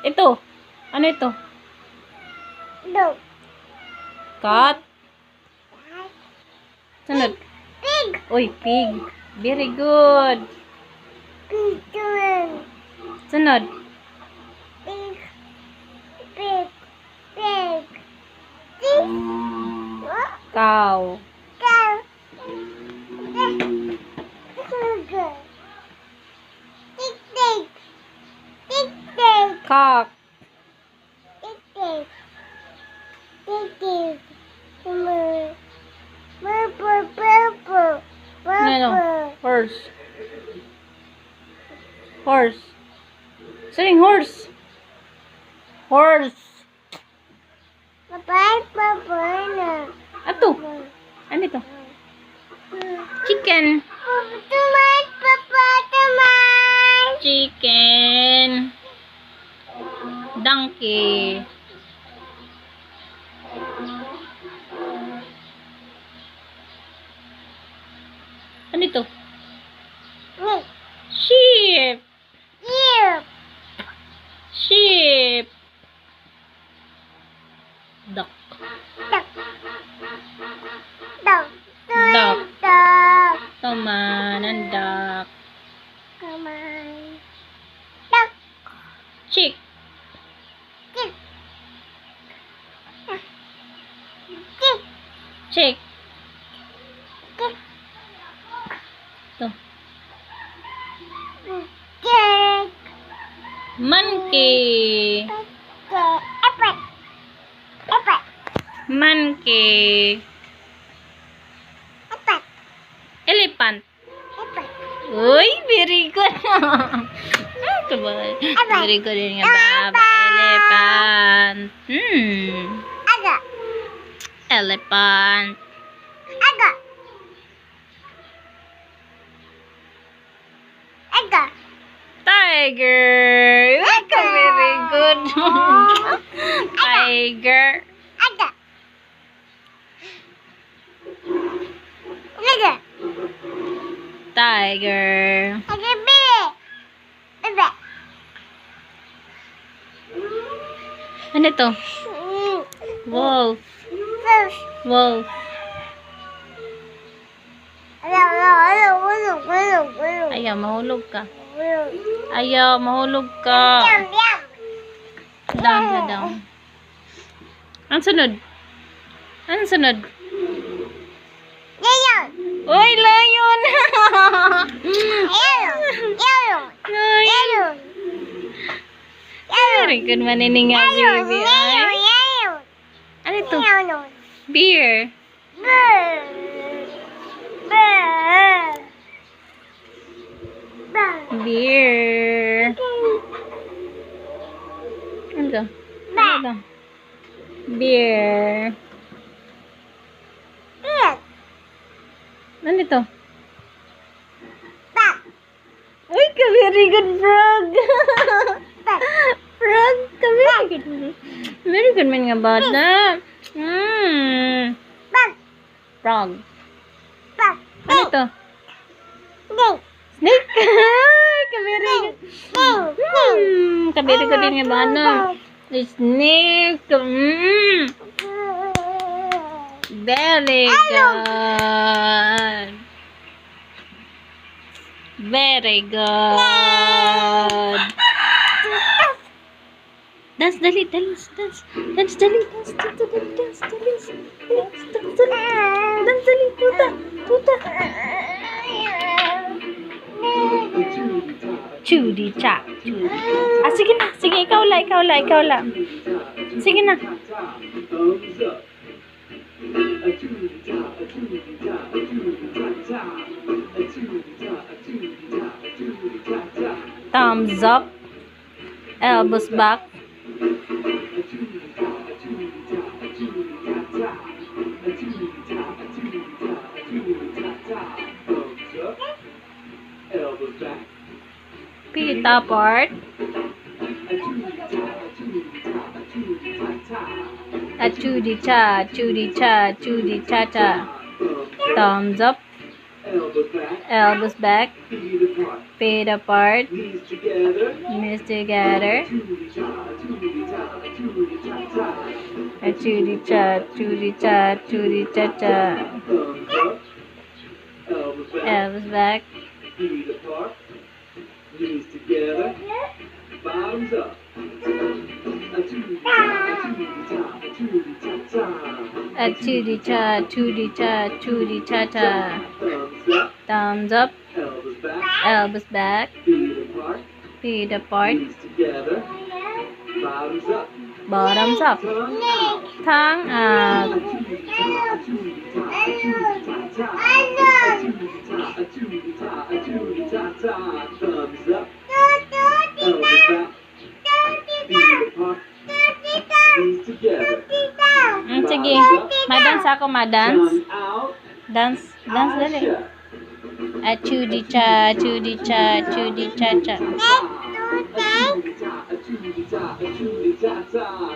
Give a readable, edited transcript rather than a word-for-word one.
Ito. Ano ito? Dog. Cat. Sunod. Pig. Uy, pig. Very good. Pig. Sunod. Pig. Pig. Pig. Pig. Cow. Cow. Tick tick. Tick tick. Cock. Tick tick. Tick tick. Purple. Ano? Horse. Horse. Saying horse. Horse. Purple. Ato. Ano ito? Chicken. Chicken. Donkey. Ano ito? Sheep. Sheep. Duck. Duck. Toman and duck. Chick. Chick. Ito. Monkey. Monkey. Elephant. Uy, very good. Ito ba? Very good yun nga baba. Elephant. Elephant. Tiger. Very good. Tiger. Tiger. Ano ito? Wolf. Wolf. Ayaw, mahulog ka. Ayaw, mahulog ka. Down ka down. Ang sunod? Ang sunod? Uy, lion! Lion! Very good manining nga, baby. Ay. Ano ito? Beer. Beer. Ano ito? Ano ito? Beer. Ano ito? Uy, ka-very good frog. Frog, ka-very good. Very good man nga bata. Frog. Ano ito? Snake. Ka-very good. Ka-very good din nga bata. Snake. Very good. Very good. Dance, dali, dance, dance. Dance, dali, dance, dance, dance, dance, dance, dance, dali, tuta, tuta. Chudi, cha, chudi. Ah, sige na, sige, ikaw la. Sige na. Thumbs up, elbows back. Feet apart. A chudi cha, chudi cha, chudi cha cha. Thumbs up, elbows back. Feet apart. Knees together. Knees together. A chooty cha, chooty cha, chooty cha cha. Thumbs up. Elbows back. Elbows back. Feet apart. Knees together. Bottoms up. A chooty A chooty cha, chooty cha, chooty cha cha. Thumbs up. Thumbs up. Elbows back. Elbows back. Feet apart. Feet apart. Knees together. Bottoms up. Bottoms up. Tongue out. Tongue up. Thumbs up. Elbows back. Feet apart. Knees together. Sige. Madance ako, madance. Tongue out. Dance. Dance Eyes dali. shut. A chooty cha, chooty cha, chooty cha cha. A chooty cha, a chooty cha, a chooty cha cha.